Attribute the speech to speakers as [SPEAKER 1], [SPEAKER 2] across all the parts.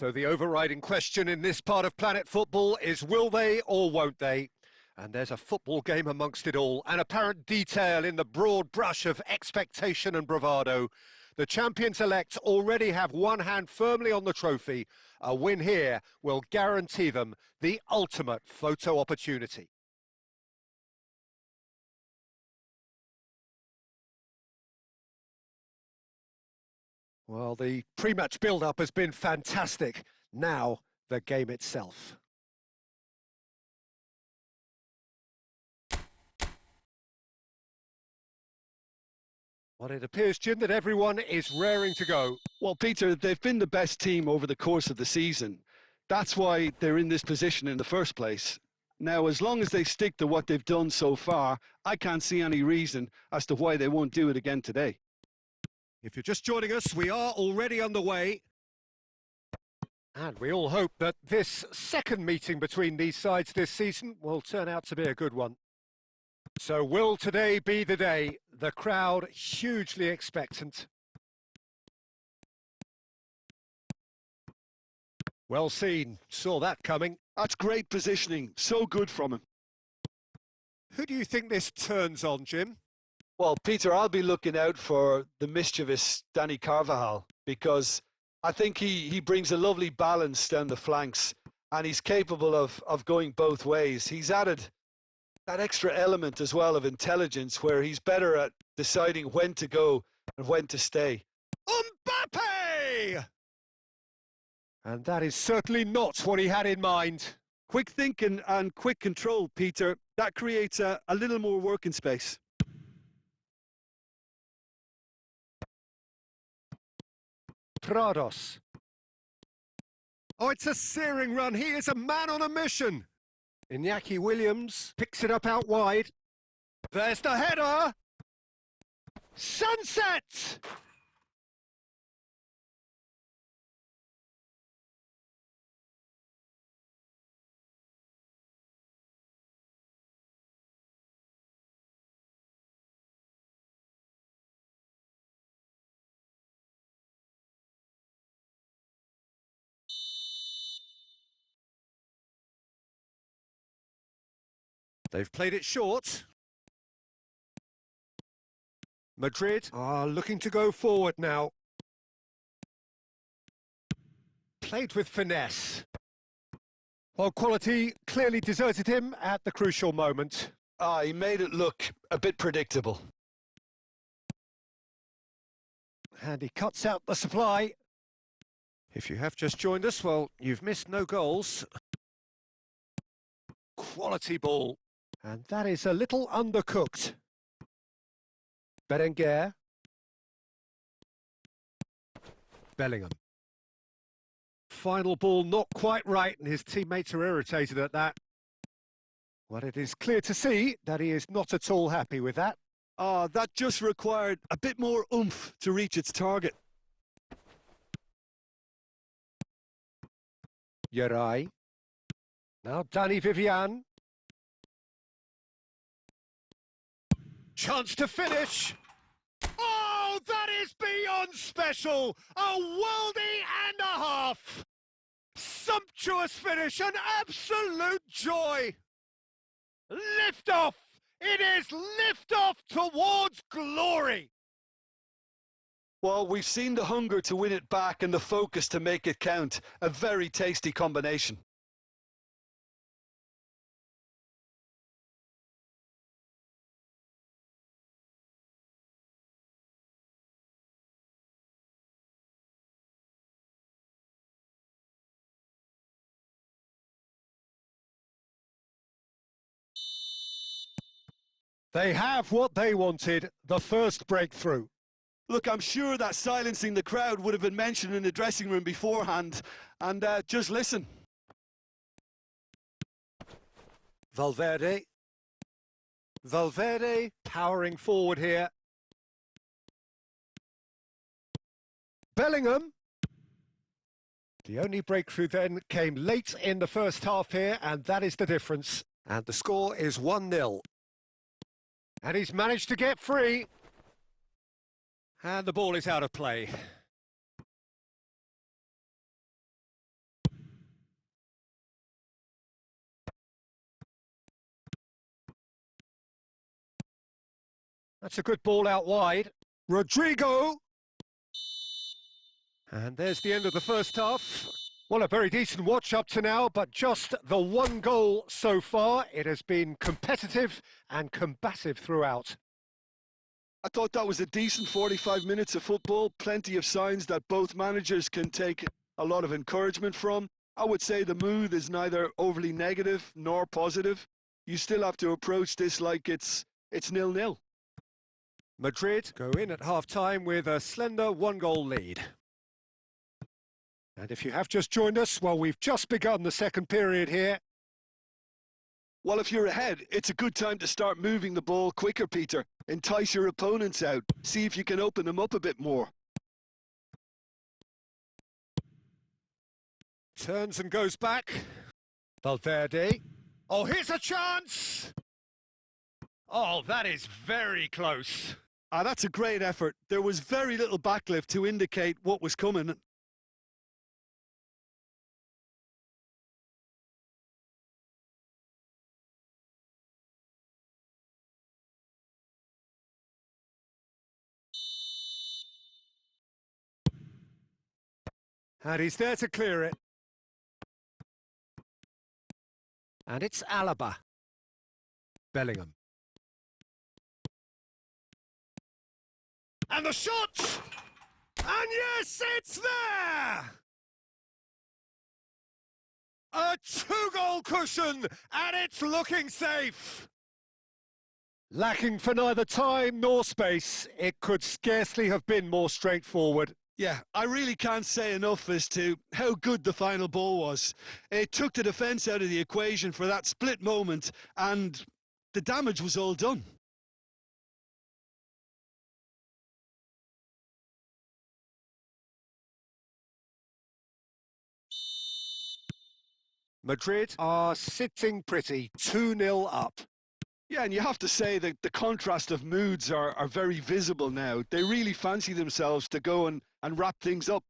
[SPEAKER 1] So the overriding question in this part of Planet Football is, will they or won't they? And there's a football game amongst it all, an apparent detail in the broad brush of expectation and bravado. The champions-elect already have one hand firmly on the trophy. A win here will guarantee them the ultimate photo opportunity. Well, the pre-match build-up has been fantastic. Now, the game itself. Well, it appears, Jim, that everyone is raring to go.
[SPEAKER 2] Well, Peter, they've been the best team over the course of the season. That's why they're in this position in the first place. Now, as long as they stick to what they've done so far, I can't see any reason as to why they won't do it again today.
[SPEAKER 1] If you're just joining us, we are already underway. And we all hope that this second meeting between these sides this season will turn out to be a good one. So will today be the day? The crowd hugely expectant. Well seen, saw that coming.
[SPEAKER 2] That's great positioning, so good from him.
[SPEAKER 1] Who do you think this turns on, Jim?
[SPEAKER 2] Well, Peter, I'll be looking out for the mischievous Danny Carvajal, because I think he brings a lovely balance down the flanks, and he's capable of going both ways. He's added that extra element as well of intelligence, where he's better at deciding when to go and when to stay.
[SPEAKER 1] Mbappe! And that is certainly not what he had in mind.
[SPEAKER 2] Quick thinking and quick control, Peter. That creates a little more working space.
[SPEAKER 1] Prados. Oh, it's a searing run. He is a man on a mission. Iñaki Williams picks it up out wide. There's the header. Sunset! They've played it short. Madrid are looking to go forward now. Played with finesse. While quality clearly deserted him at the crucial moment.
[SPEAKER 2] He made it look a bit predictable.
[SPEAKER 1] And he cuts out the supply. If you have just joined us, well, you've missed no goals. Quality ball. And that is a little undercooked. Berenguer. Bellingham. Final ball not quite right, and his teammates are irritated at that. Well, it is clear to see that he is not at all happy with that.
[SPEAKER 2] That just required a bit more oomph to reach its target.
[SPEAKER 1] Yeray. Now Danny Vivian. Chance to finish. Oh, that is beyond special. A worldie and a half. Sumptuous finish, an absolute joy. Lift off. It is lift off towards glory.
[SPEAKER 2] Well, we've seen the hunger to win it back and the focus to make it count. A very tasty combination.
[SPEAKER 1] They have what they wanted, the first breakthrough.
[SPEAKER 2] Look, I'm sure that silencing the crowd would have been mentioned in the dressing room beforehand. And just listen.
[SPEAKER 1] Valverde. Valverde powering forward here. Bellingham. The only breakthrough then came late in the first half here, and that is the difference. And the score is 1-0. And he's managed to get free. And the ball is out of play. That's a good ball out wide. Rodrigo! And there's the end of the first half. Well, a very decent watch up to now, but just the one goal so far. It has been competitive and combative throughout.
[SPEAKER 2] I thought that was a decent 45 minutes of football. Plenty of signs that both managers can take a lot of encouragement from. I would say the mood is neither overly negative nor positive. You still have to approach this like it's 0-0.
[SPEAKER 1] Madrid go in at half-time with a slender one-goal lead. And if you have just joined us, well, we've just begun the second period here.
[SPEAKER 2] Well, if you're ahead, it's a good time to start moving the ball quicker, Peter. Entice your opponents out. See if you can open them up a bit more.
[SPEAKER 1] Turns and goes back. Valverde. Oh, here's a chance! Oh, that is very close.
[SPEAKER 2] That's a great effort. There was very little backlift to indicate what was coming.
[SPEAKER 1] And he's there to clear it. And it's Alaba. Bellingham. And the shot! And yes, it's there! A two-goal cushion, and it's looking safe. Lacking for neither time nor space, it could scarcely have been more straightforward.
[SPEAKER 2] Yeah, I really can't say enough as to how good the final ball was. It took the defence out of the equation for that split moment, and the damage was all done.
[SPEAKER 1] Madrid are sitting pretty, 2-0 up.
[SPEAKER 2] Yeah, and you have to say that the contrast of moods are very visible now. They really fancy themselves to go and wrap things up.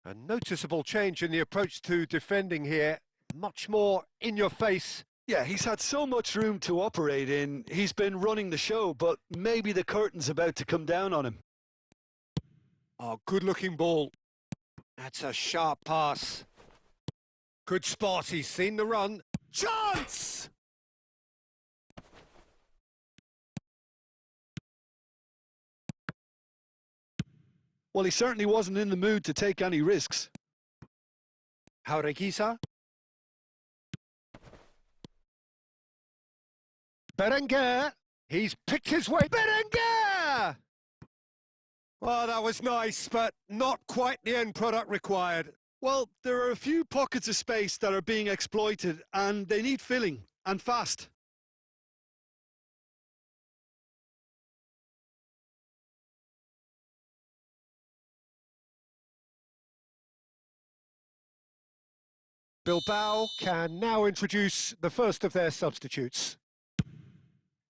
[SPEAKER 1] A noticeable change in the approach to defending here. Much more in your face.
[SPEAKER 2] Yeah, he's had so much room to operate in. He's been running the show, but maybe the curtain's about to come down on him.
[SPEAKER 1] Oh, good-looking ball. That's a sharp pass. Good spot, he's seen the run. Chance!
[SPEAKER 2] Well, he certainly wasn't in the mood to take any risks.
[SPEAKER 1] Jaureguisa. Berenguer. He's picked his way. Berenguer! Well, that was nice, but not quite the end product required.
[SPEAKER 2] Well, there are a few pockets of space that are being exploited, and they need filling, and fast.
[SPEAKER 1] Bilbao can now introduce the first of their substitutes.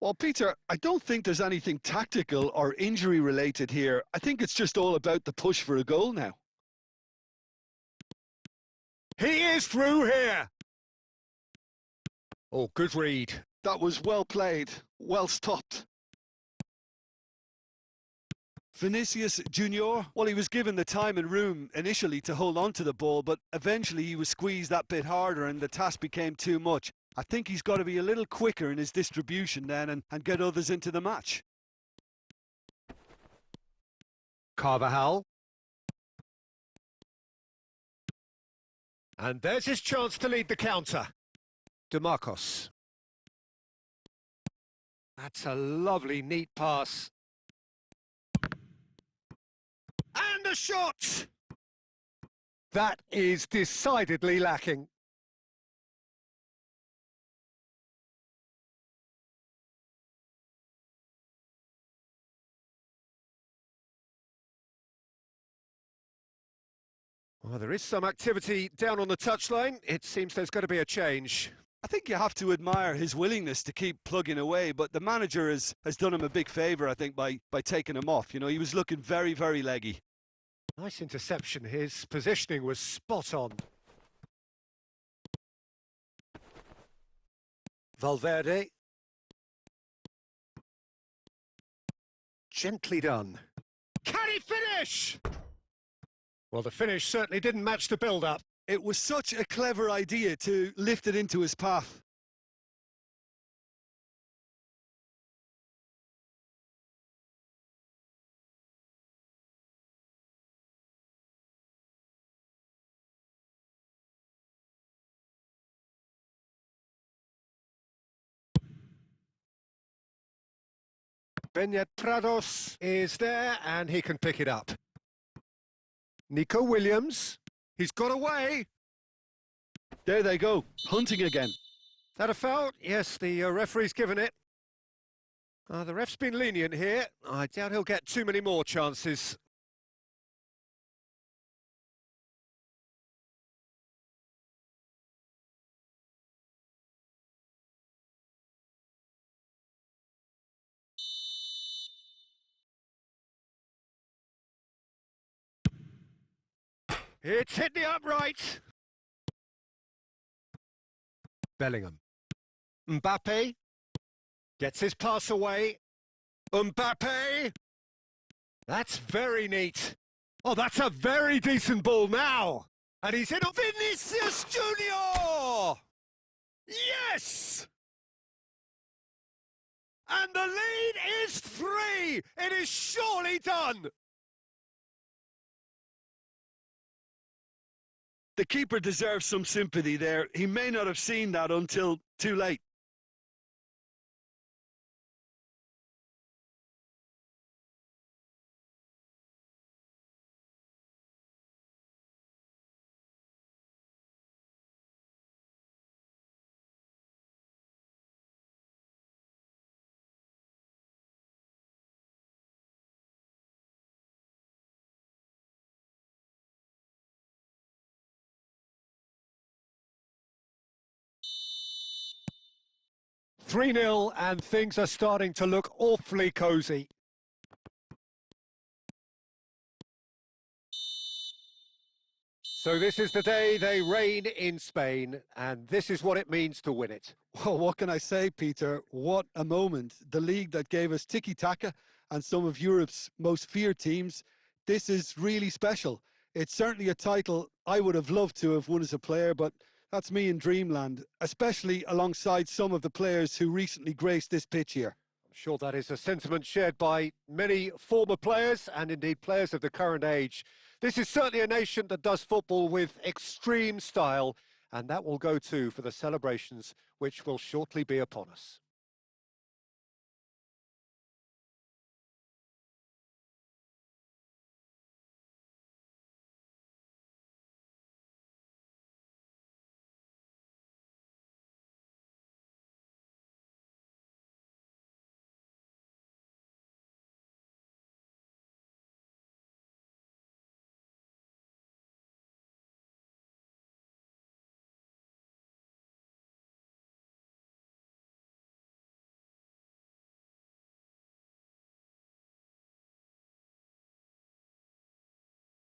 [SPEAKER 2] Well, Peter, I don't think there's anything tactical or injury related here. I think it's just all about the push for a goal now.
[SPEAKER 1] He is through here. Oh, good read.
[SPEAKER 2] That was well played, well stopped. Vinicius Junior, well, he was given the time and room initially to hold on to the ball, but eventually he was squeezed that bit harder and the task became too much. I think he's got to be a little quicker in his distribution then and get others into the match.
[SPEAKER 1] Carvajal. And there's his chance to lead the counter. DeMarcos. That's a lovely, neat pass. And a shot! That is decidedly lacking. Well, there is some activity down on the touchline. It seems there's going to be a change.
[SPEAKER 2] I think you have to admire his willingness to keep plugging away, but the manager has done him a big favour, I think, by taking him off. You know, he was looking very, very leggy.
[SPEAKER 1] Nice interception. His positioning was spot on. Valverde. Gently done. Can he finish? Well, the finish certainly didn't match the build-up.
[SPEAKER 2] It was such a clever idea to lift it into his path.
[SPEAKER 1] Beñat Prados is there, and he can pick it up. Nico Williams. He's got away.
[SPEAKER 2] There they go, hunting again.
[SPEAKER 1] That a foul? Yes, the referee's given it. The ref's been lenient here. I doubt he'll get too many more chances. It's hit the upright. Bellingham. Mbappe gets his pass away. Mbappe! That's very neat. Oh, that's a very decent ball now. And he's in. Vinicius Junior! Yes! And the lead is 3. It is surely done.
[SPEAKER 2] The keeper deserves some sympathy there. He may not have seen that until too late.
[SPEAKER 1] Three 0 and things are starting to look awfully cosy. So this is the day they reign in Spain, and this is what it means to win it.
[SPEAKER 2] Well, what can I say, Peter? What a moment. The league that gave us tiki-taka and some of Europe's most feared teams. This is really special. It's certainly a title I would have loved to have won as a player, but that's me in dreamland, especially alongside some of the players who recently graced this pitch here.
[SPEAKER 1] I'm sure that is a sentiment shared by many former players and indeed players of the current age. This is certainly a nation that does football with extreme style, and that will go too for the celebrations which will shortly be upon us.